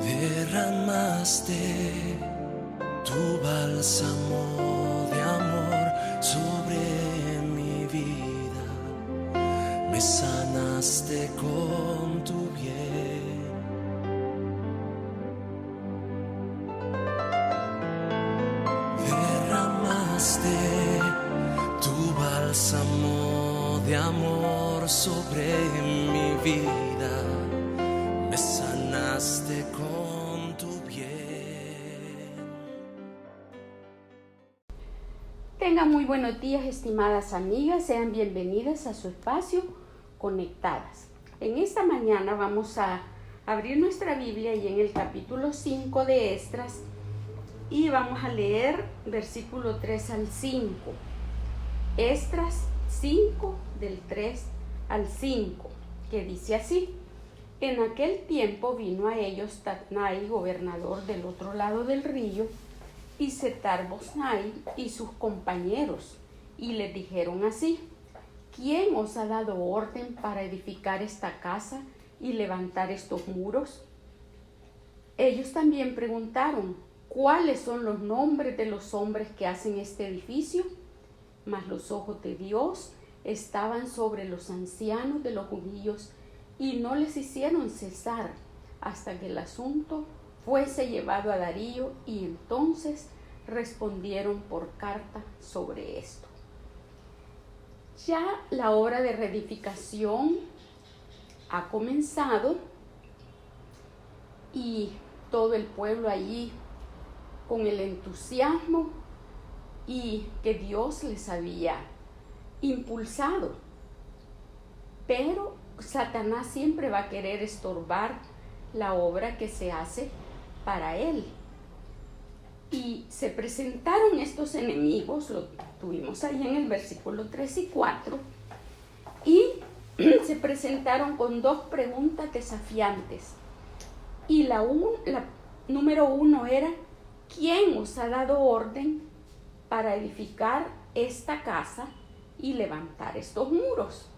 Derramaste tu bálsamo de amor sobre mi vida, me sanaste con tu bien. Derramaste tu bálsamo de amor sobre mi vida, me sanaste con tu bien. Tengan muy buenos días, estimadas amigas, sean bienvenidas a su espacio Conectadas. En esta mañana vamos a abrir nuestra Biblia y en el capítulo 5 de Esdras y vamos a leer versículo 3 al 5. Esdras 5 del 3 al 5, que dice así: En aquel tiempo vino a ellos Tatnai, gobernador del otro lado del río, y Setar-Boznai y sus compañeros, y les dijeron así: ¿Quién os ha dado orden para edificar esta casa y levantar estos muros? Ellos también preguntaron: ¿Cuáles son los nombres de los hombres que hacen este edificio? Mas los ojos de Dios estaban sobre los ancianos de los judíos y no les hicieron cesar hasta que el asunto fuese llevado a Darío, y entonces respondieron por carta sobre esto. Ya la obra de reedificación ha comenzado y todo el pueblo allí con el entusiasmo y que Dios les había impulsado. Pero Satanás siempre va a querer estorbar la obra que se hace para él. Y se presentaron estos enemigos, lo tuvimos ahí en el versículo 3 y 4, y se presentaron con dos preguntas desafiantes. Y la número 1 era: ¿quién os ha dado orden para edificar esta casa y levantar estos muros?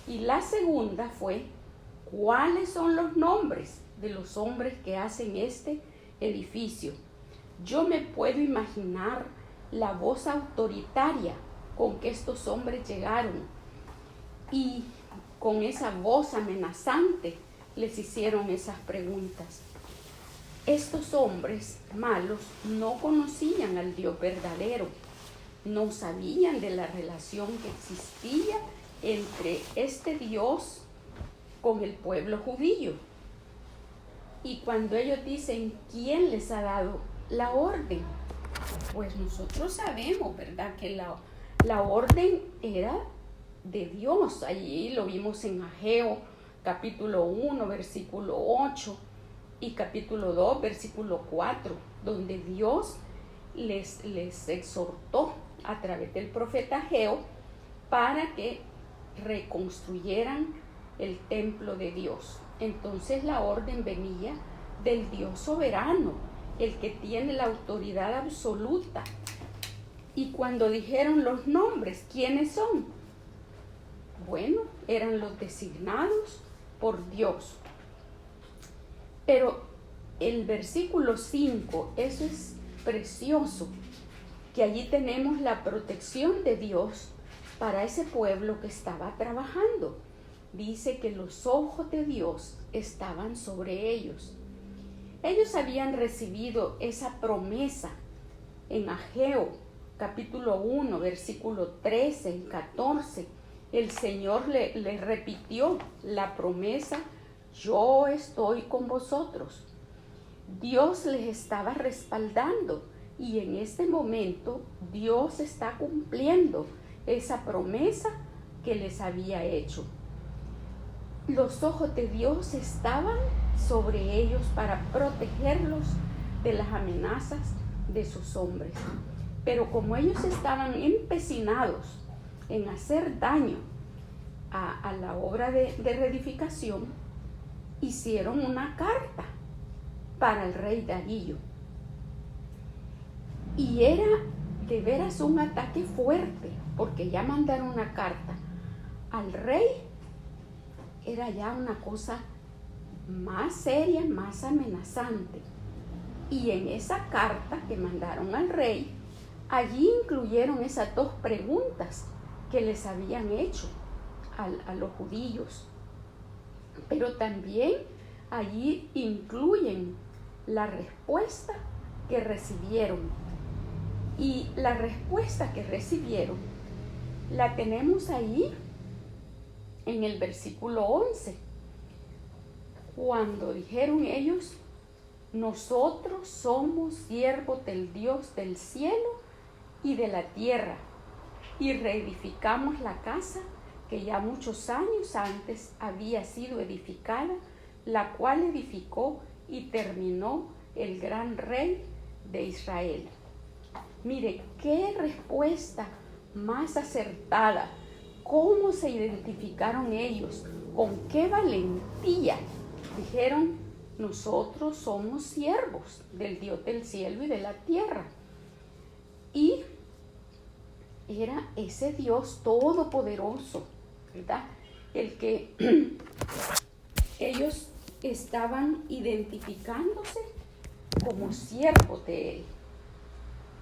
Y la segunda fue: ¿cuáles son los nombres de los hombres que hacen este edificio? Yo me puedo imaginar la voz autoritaria con que estos hombres llegaron, y con esa voz amenazante les hicieron esas preguntas. Estos hombres malos no conocían al Dios verdadero, no sabían de la relación que existía entre este Dios con el pueblo judío. Y cuando ellos dicen: ¿quién les ha dado la orden? Pues nosotros sabemos, ¿verdad?, que la orden era de Dios. Allí lo vimos en Ageo capítulo 1 versículo 8 y capítulo 2 versículo 4, donde Dios les exhortó a través del profeta Ageo para que reconstruyeran el templo de Dios. Entonces la orden venía del Dios soberano, el que tiene la autoridad absoluta. Y cuando dijeron los nombres, ¿quiénes son? Bueno, eran los designados por Dios. Pero el versículo 5, eso es precioso, que allí tenemos la protección de Dios para ese pueblo que estaba trabajando. Dice que los ojos de Dios estaban sobre ellos. Ellos habían recibido esa promesa en Ageo capítulo 1 versículo 13 y 14. El Señor le repitió la promesa: yo estoy con vosotros. Dios les estaba respaldando, y en este momento Dios está cumpliendo esa promesa que les había hecho. Los ojos de Dios estaban sobre ellos para protegerlos de las amenazas de sus hombres. Pero como ellos estaban empecinados en hacer daño a la obra de reedificación, hicieron una carta para el rey Darío. Y era de veras un ataque fuerte, porque ya mandar una carta al rey era ya una cosa más seria, más amenazante. Y en esa carta que mandaron al rey, allí incluyeron esas dos preguntas que les habían hecho a los judíos. Pero también allí incluyen la respuesta que recibieron. Y la respuesta que recibieron la tenemos ahí en el versículo 11, cuando dijeron ellos: nosotros somos siervos del Dios del cielo y de la tierra, y reedificamos la casa que ya muchos años antes había sido edificada, la cual edificó y terminó el gran rey de Israel. Mire, qué respuesta más acertada, cómo se identificaron ellos, con qué valentía dijeron: nosotros somos siervos del Dios del cielo y de la tierra. Y era ese Dios todopoderoso, ¿verdad?, el que ellos estaban identificándose como siervos de él.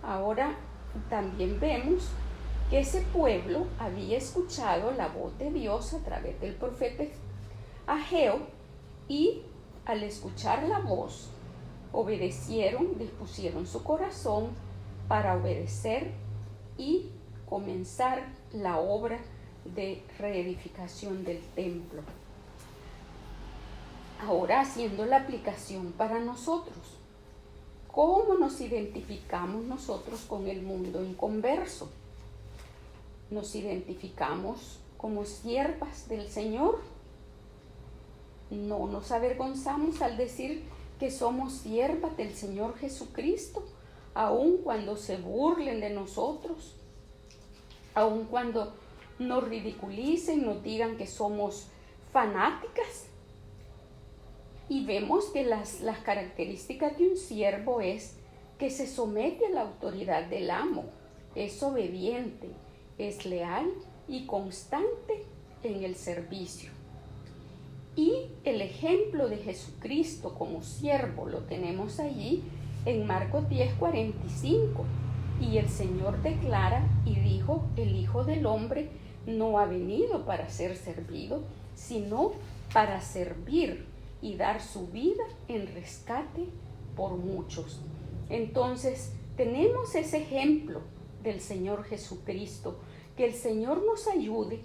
Ahora también vemos que ese pueblo había escuchado la voz de Dios a través del profeta Ageo, y al escuchar la voz obedecieron, dispusieron su corazón para obedecer y comenzar la obra de reedificación del templo. Ahora, haciendo la aplicación para nosotros, ¿cómo nos identificamos nosotros con el mundo inconverso? ¿Nos identificamos como siervas del Señor? ¿No nos avergonzamos al decir que somos siervas del Señor Jesucristo, aun cuando se burlen de nosotros, aun cuando nos ridiculicen, nos digan que somos fanáticas? Y vemos que las características de un siervo es que se somete a la autoridad del amo, es obediente, es leal y constante en el servicio. Y el ejemplo de Jesucristo como siervo lo tenemos allí en Marcos 10:45. Y el Señor declara y dijo: el Hijo del Hombre no ha venido para ser servido, sino para servir y dar su vida en rescate por muchos. Entonces, tenemos ese ejemplo del Señor Jesucristo. Que el Señor nos ayude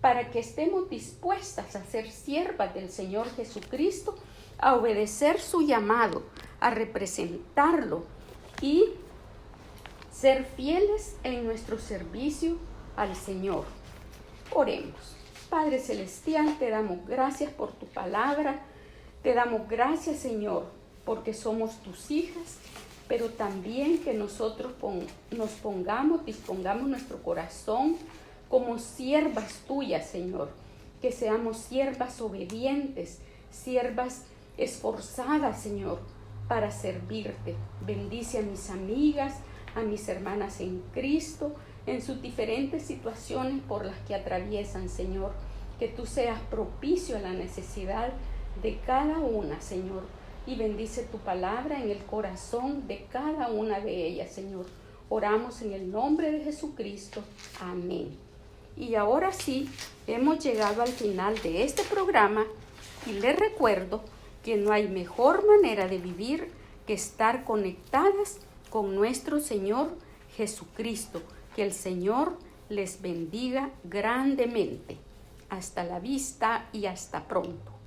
para que estemos dispuestas a ser siervas del Señor Jesucristo, a obedecer su llamado, a representarlo y ser fieles en nuestro servicio al Señor. Oremos. Padre Celestial, te damos gracias por tu palabra. Te damos gracias, Señor, porque somos tus hijas, pero también que nosotros dispongamos nuestro corazón como siervas tuyas, Señor. Que seamos siervas obedientes, siervas esforzadas, Señor, para servirte. Bendice a mis amigas, a mis hermanas en Cristo, en sus diferentes situaciones por las que atraviesan, Señor. Que tú seas propicio a la necesidad de cada una, Señor, y bendice tu palabra en el corazón de cada una de ellas, Señor. Oramos en el nombre de Jesucristo. Amén. Y ahora sí, hemos llegado al final de este programa y les recuerdo que no hay mejor manera de vivir que estar conectadas con nuestro Señor Jesucristo. Que el Señor les bendiga grandemente. Hasta la vista y hasta pronto.